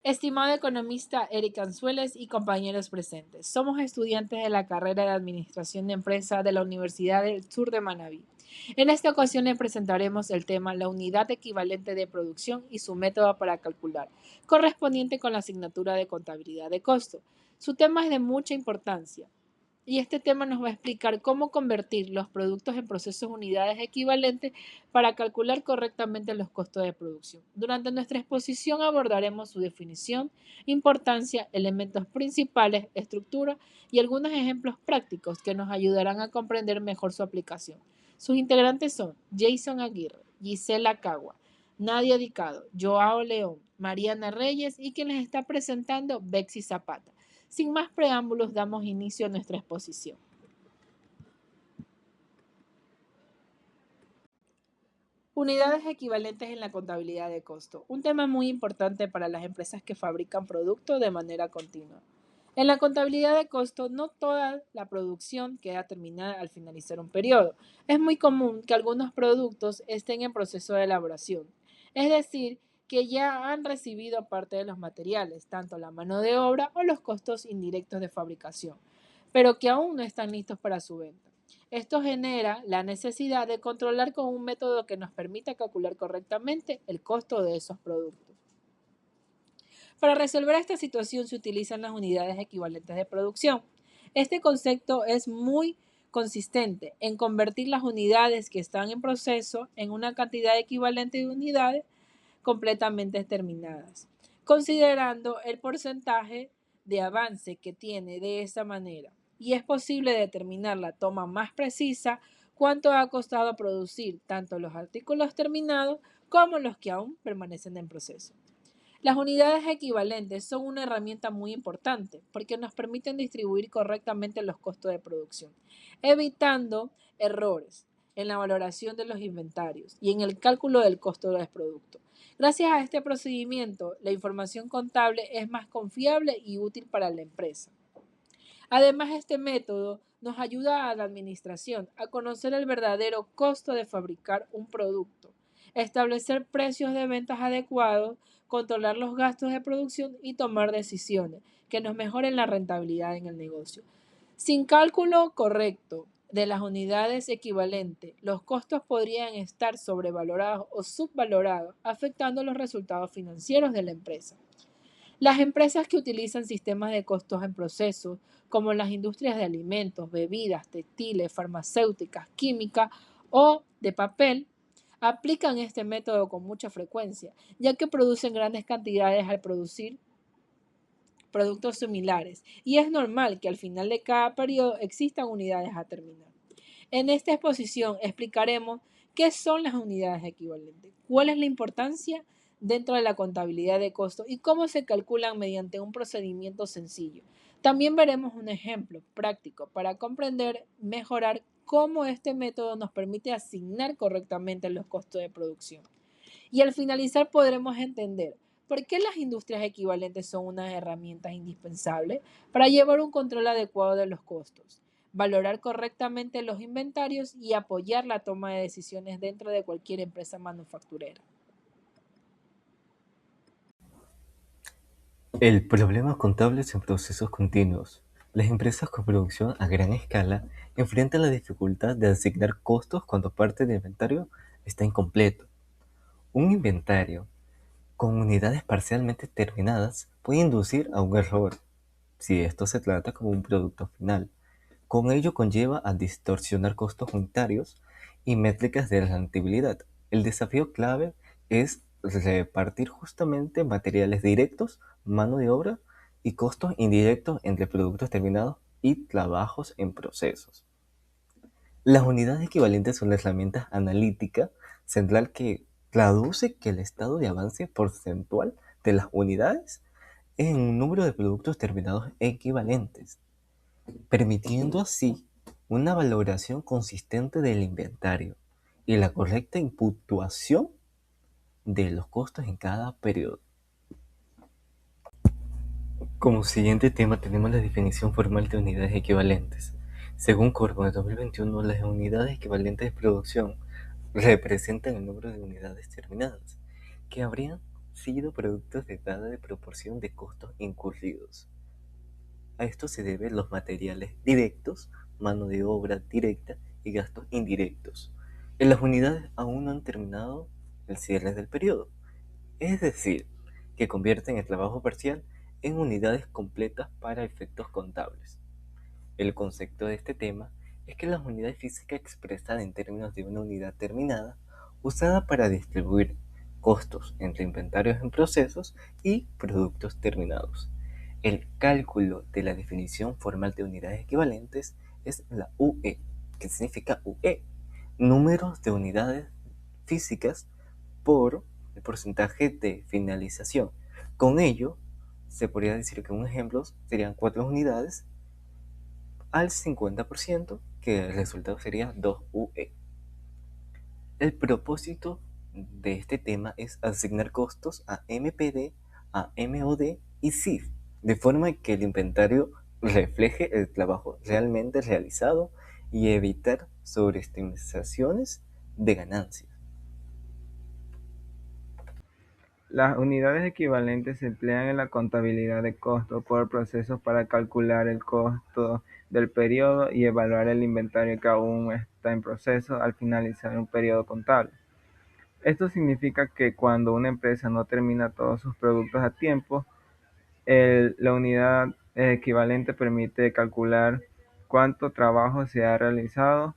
Estimado economista Eric Anzueles y compañeros presentes, somos estudiantes de la carrera de Administración de Empresa de la Universidad del Sur de Manabí. En esta ocasión les presentaremos el tema la unidad equivalente de producción y su método para calcular, correspondiente con la asignatura de contabilidad de costo. Su tema es de mucha importancia, y este tema nos va a explicar cómo convertir los productos en procesos unidades equivalentes para calcular correctamente los costos de producción. Durante nuestra exposición abordaremos su definición, importancia, elementos principales, estructura y algunos ejemplos prácticos que nos ayudarán a comprender mejor su aplicación. Sus integrantes son Jason Aguirre, Gisela Cagua, Nadia Dicado, Joao León, Mariana Reyes y quien les está presentando Bexy Zapata. Sin más preámbulos, damos inicio a nuestra exposición. Unidades equivalentes en la contabilidad de costo, un tema muy importante para las empresas que fabrican productos de manera continua. En la contabilidad de costo, no toda la producción queda terminada al finalizar un periodo. Es muy común que algunos productos estén en proceso de elaboración, es decir, que ya han recibido parte de los materiales, tanto la mano de obra o los costos indirectos de fabricación, pero que aún no están listos para su venta. Esto genera la necesidad de controlar con un método que nos permita calcular correctamente el costo de esos productos. Para resolver esta situación se utilizan las unidades equivalentes de producción. Este concepto es muy consistente en convertir las unidades que están en proceso en una cantidad equivalente de unidades completamente terminadas, considerando el porcentaje de avance que tiene de esa manera. Y es posible determinar la toma más precisa cuánto ha costado producir tanto los artículos terminados como los que aún permanecen en proceso. Las unidades equivalentes son una herramienta muy importante porque nos permiten distribuir correctamente los costos de producción, evitando errores en la valoración de los inventarios y en el cálculo del costo del producto. Gracias a este procedimiento, la información contable es más confiable y útil para la empresa. Además, este método nos ayuda a la administración a conocer el verdadero costo de fabricar un producto, establecer precios de ventas adecuados, controlar los gastos de producción y tomar decisiones que nos mejoren la rentabilidad en el negocio. Sin cálculo correcto de las unidades equivalentes, los costos podrían estar sobrevalorados o subvalorados, afectando los resultados financieros de la empresa. Las empresas que utilizan sistemas de costos en proceso, como las industrias de alimentos, bebidas, textiles, farmacéuticas, químicas o de papel, aplican este método con mucha frecuencia, ya que producen grandes cantidades al producir productos similares, y es normal que al final de cada periodo existan unidades a terminar. En esta exposición explicaremos qué son las unidades equivalentes, cuál es la importancia dentro de la contabilidad de costo y cómo se calculan mediante un procedimiento sencillo. También veremos un ejemplo práctico para comprender, mejorar cómo este método nos permite asignar correctamente los costos de producción. Y al finalizar podremos entender por qué las industrias equivalentes son unas herramientas indispensables para llevar un control adecuado de los costos, valorar correctamente los inventarios y apoyar la toma de decisiones dentro de cualquier empresa manufacturera. El problema contable es en procesos continuos. Las empresas con producción a gran escala enfrentan la dificultad de asignar costos cuando parte del inventario está incompleto. Un inventario con unidades parcialmente terminadas puede inducir a un error, si esto se trata como un producto final. Con ello conlleva a distorsionar costos unitarios y métricas de rentabilidad. El desafío clave es repartir justamente materiales directos, mano de obra y costos indirectos entre productos terminados y trabajos en procesos. Las unidades equivalentes son la herramienta analítica central que traduce que el estado de avance porcentual de las unidades en un número de productos terminados equivalentes, permitiendo así una valoración consistente del inventario y la correcta imputación de los costos en cada periodo. Como siguiente tema tenemos la definición formal de unidades equivalentes. Según Corbo de 2021, las unidades equivalentes de producción representan el número de unidades terminadas que habrían sido producto de dada de proporción de costos incurridos. A esto se deben los materiales directos, mano de obra directa y gastos indirectos. En las unidades aún no han terminado el cierre del periodo, es decir, que convierten el trabajo parcial en unidades completas para efectos contables. El concepto de este tema es que las unidades físicas expresan en términos de una unidad terminada, usada para distribuir costos entre inventarios en procesos y productos terminados. El cálculo de la definición formal de unidades equivalentes es la UE, que significa UE, números de unidades físicas por el porcentaje de finalización. Con ello, se podría decir que un ejemplo serían 4 unidades al 50%, que el resultado sería 2UE. El propósito de este tema es asignar costos a MPD, a MOD y CIF, de forma que el inventario refleje el trabajo realmente realizado y evitar sobreestimaciones de ganancias. Las unidades equivalentes se emplean en la contabilidad de costos por procesos para calcular el costo del periodo y evaluar el inventario que aún está en proceso al finalizar un periodo contable. Esto significa que cuando una empresa no termina todos sus productos a tiempo, la unidad equivalente permite calcular cuánto trabajo se ha realizado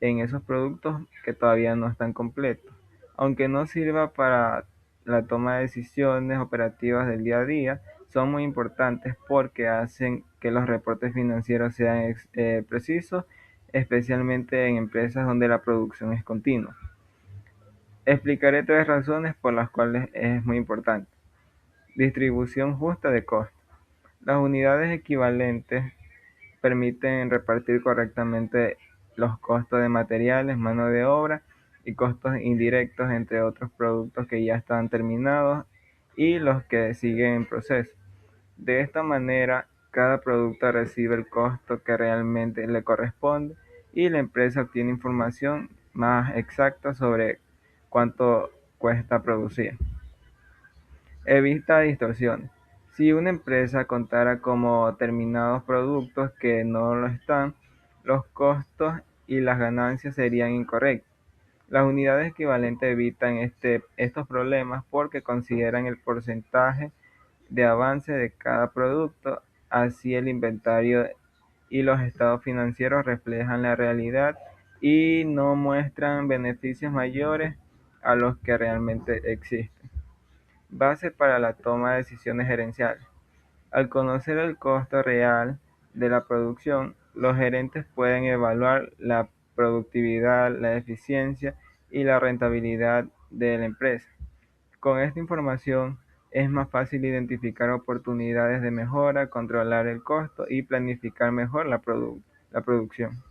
en esos productos que todavía no están completos. Aunque no sirva para la toma de decisiones operativas del día a día, son muy importantes porque hacen que los reportes financieros sean precisos, especialmente en empresas donde la producción es continua. Explicaré 3 razones por las cuales es muy importante. Distribución justa de costos. Las unidades equivalentes permiten repartir correctamente los costos de materiales, mano de obra y costos indirectos entre otros productos que ya están terminados y los que siguen en proceso. De esta manera, cada producto recibe el costo que realmente le corresponde y la empresa obtiene información más exacta sobre cuánto cuesta producir. Evita distorsiones. Si una empresa contara como terminados productos que no lo están, los costos y las ganancias serían incorrectos. Las unidades equivalentes evitan estos problemas porque consideran el porcentaje de avance de cada producto, así el inventario y los estados financieros reflejan la realidad y no muestran beneficios mayores a los que realmente existen. Base para la toma de decisiones gerenciales. Al conocer el costo real de la producción, los gerentes pueden evaluar la productividad, la eficiencia y la rentabilidad de la empresa. Con esta información es más fácil identificar oportunidades de mejora, controlar el costo y planificar mejor la producción.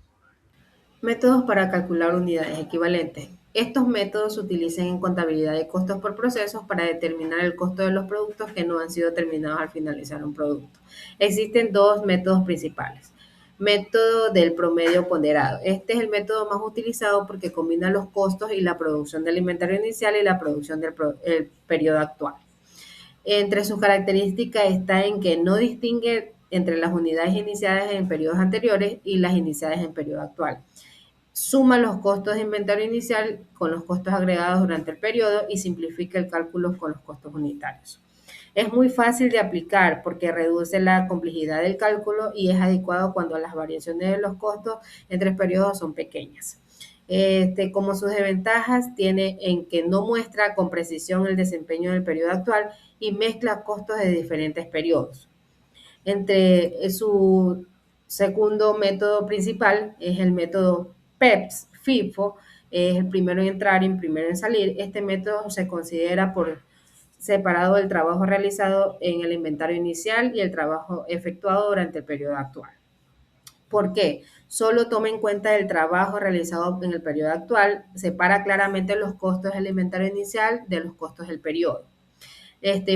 Métodos para calcular unidades equivalentes. Estos métodos se utilizan en contabilidad de costos por procesos para determinar el costo de los productos que no han sido terminados al finalizar un producto. Existen dos métodos principales. Método del promedio ponderado. Este es el método más utilizado porque combina los costos y la producción del inventario inicial y la producción del periodo actual. Entre sus características está en que no distingue entre las unidades iniciadas en periodos anteriores y las iniciadas en periodo actual. Suma los costos de inventario inicial con los costos agregados durante el periodo y simplifica el cálculo con los costos unitarios. Es muy fácil de aplicar porque reduce la complejidad del cálculo y es adecuado cuando las variaciones de los costos entre periodos son pequeñas. Como sus desventajas, tiene en que no muestra con precisión el desempeño del periodo actual y mezcla costos de diferentes periodos. Entre su segundo método principal es el método PEPS, FIFO, es el primero en entrar y el primero en salir. Este método se considera por separado el trabajo realizado en el inventario inicial y el trabajo efectuado durante el periodo actual. ¿Por qué? Solo toma en cuenta el trabajo realizado en el periodo actual, separa claramente los costos del inventario inicial de los costos del periodo.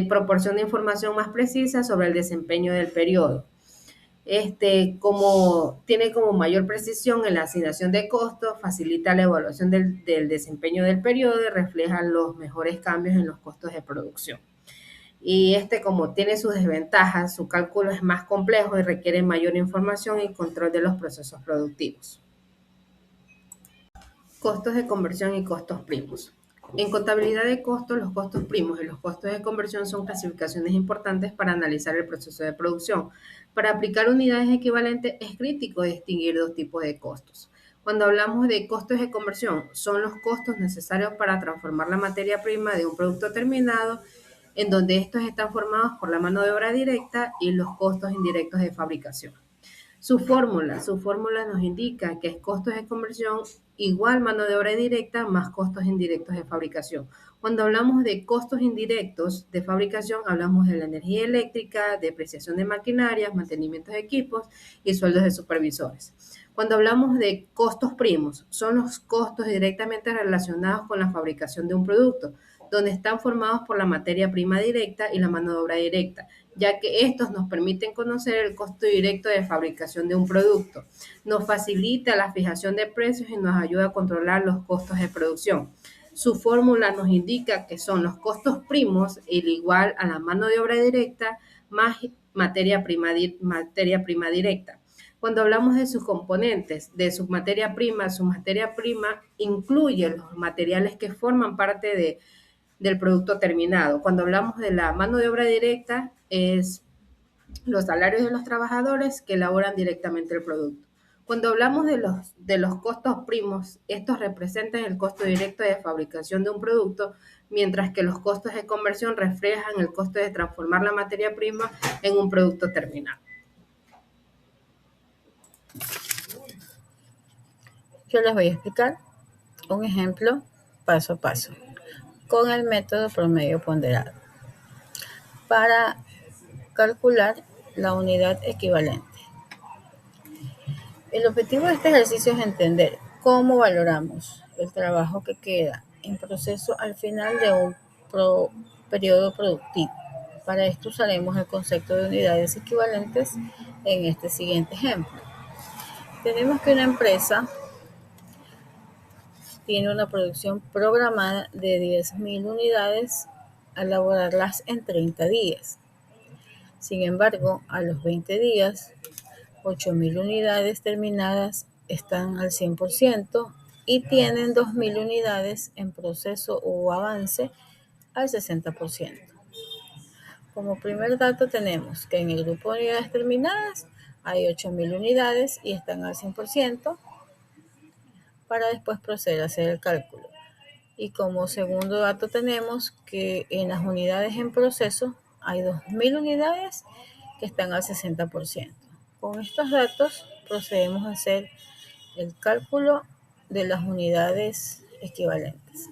Proporciona información más precisa sobre el desempeño del periodo. Como tiene como mayor precisión en la asignación de costos, facilita la evaluación del desempeño del periodo y refleja los mejores cambios en los costos de producción. y como tiene sus desventajas, su cálculo es más complejo y requiere mayor información y control de los procesos productivos. Costos de conversión y costos primos. En contabilidad de costos, los costos primos y los costos de conversión son clasificaciones importantes para analizar el proceso de producción. Para aplicar unidades equivalentes es crítico distinguir dos tipos de costos. Cuando hablamos de costos de conversión, son los costos necesarios para transformar la materia prima de un producto terminado, en donde estos están formados por la mano de obra directa y los costos indirectos de fabricación. Su fórmula nos indica que es costos de conversión igual mano de obra directa más costos indirectos de fabricación. Cuando hablamos de costos indirectos de fabricación, hablamos de la energía eléctrica, depreciación de maquinarias, mantenimiento de equipos y sueldos de supervisores. Cuando hablamos de costos primos, son los costos directamente relacionados con la fabricación de un producto, donde están formados por la materia prima directa y la mano de obra directa, ya que estos nos permiten conocer el costo directo de fabricación de un producto. Nos facilita la fijación de precios y nos ayuda a controlar los costos de producción. Su fórmula nos indica que son los costos primos el igual a la mano de obra directa más materia prima directa. Cuando hablamos de sus componentes, de su materia prima incluye los materiales que forman parte del producto terminado. Cuando hablamos de la mano de obra directa, es los salarios de los trabajadores que elaboran directamente el producto. Cuando hablamos de los costos primos, estos representan el costo directo de fabricación de un producto, mientras que los costos de conversión reflejan el costo de transformar la materia prima en un producto terminado. Yo les voy a explicar un ejemplo paso a paso con el método promedio ponderado para calcular la unidad equivalente. El objetivo de este ejercicio es entender cómo valoramos el trabajo que queda en proceso al final de un periodo productivo. Para esto usaremos el concepto de unidades equivalentes en este siguiente ejemplo. Tenemos que una empresa tiene una producción programada de 10.000 unidades a elaborarlas en 30 días. Sin embargo, a los 20 días, 8.000 unidades terminadas están al 100% y tienen 2.000 unidades en proceso o avance al 60%. Como primer dato tenemos que en el grupo de unidades terminadas hay 8.000 unidades y están al 100%, para después proceder a hacer el cálculo. Y como segundo dato tenemos que en las unidades en proceso hay 2.000 unidades que están al 60%. Con estos datos procedemos a hacer el cálculo de las unidades equivalentes.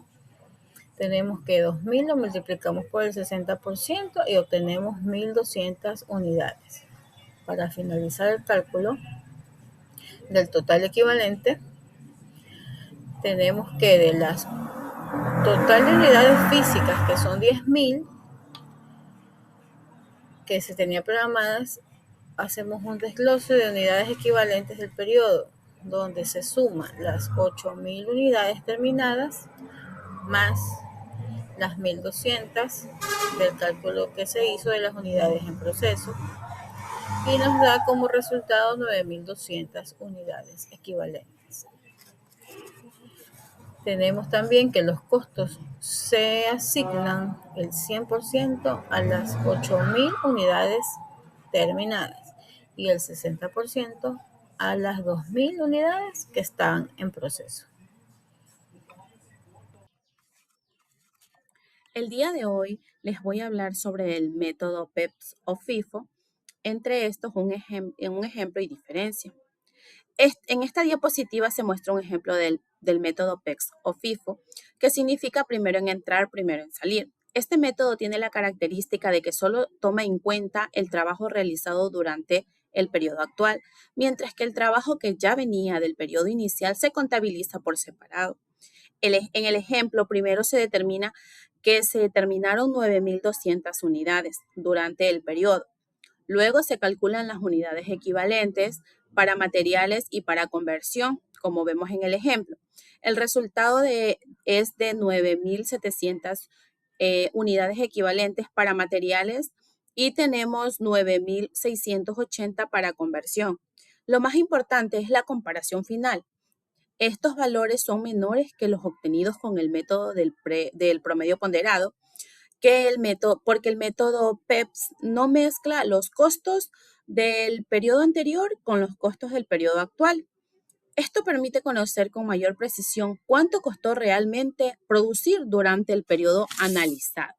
Tenemos que 2.000 lo multiplicamos por el 60% y obtenemos 1.200 unidades. Para finalizar el cálculo del total equivalente, tenemos que de las total de unidades físicas, que son 10.000, que se tenía programadas, hacemos un desglose de unidades equivalentes del periodo, donde se suman las 8.000 unidades terminadas más las 1.200 del cálculo que se hizo de las unidades en proceso, y nos da como resultado 9.200 unidades equivalentes. Tenemos también que los costos se asignan el 100% a las 8.000 unidades terminadas y el 60% a las 2.000 unidades que están en proceso. El día de hoy les voy a hablar sobre el método PEPS o FIFO, entre estos un ejemplo y diferencia. En esta diapositiva se muestra un ejemplo del método PEPS o FIFO, que significa primero en entrar, primero en salir. Este método tiene la característica de que solo toma en cuenta el trabajo realizado durante el periodo actual, mientras que el trabajo que ya venía del periodo inicial se contabiliza por separado. En el ejemplo, primero se determina que se terminaron 9.200 unidades durante el periodo. Luego se calculan las unidades equivalentes para materiales y para conversión, como vemos en el ejemplo. El resultado es de 9.700 unidades equivalentes para materiales y tenemos 9.680 para conversión. Lo más importante es la comparación final. Estos valores son menores que los obtenidos con el método del promedio ponderado, porque el método PEPS no mezcla los costos del periodo anterior con los costos del periodo actual. Esto permite conocer con mayor precisión cuánto costó realmente producir durante el periodo analizado.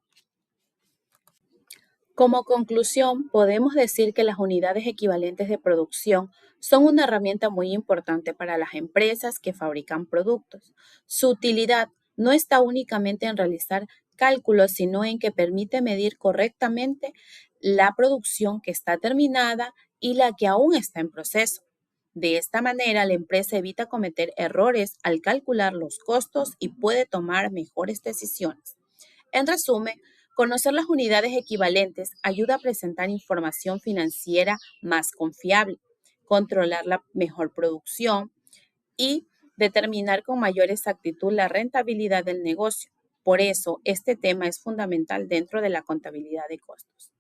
Como conclusión, podemos decir que las unidades equivalentes de producción son una herramienta muy importante para las empresas que fabrican productos. Su utilidad no está únicamente en realizar cálculos, sino en que permite medir correctamente la producción que está terminada y la que aún está en proceso. De esta manera, la empresa evita cometer errores al calcular los costos y puede tomar mejores decisiones. En resumen, conocer las unidades equivalentes ayuda a presentar información financiera más confiable, controlar la mejor producción y determinar con mayor exactitud la rentabilidad del negocio. Por eso, este tema es fundamental dentro de la contabilidad de costos.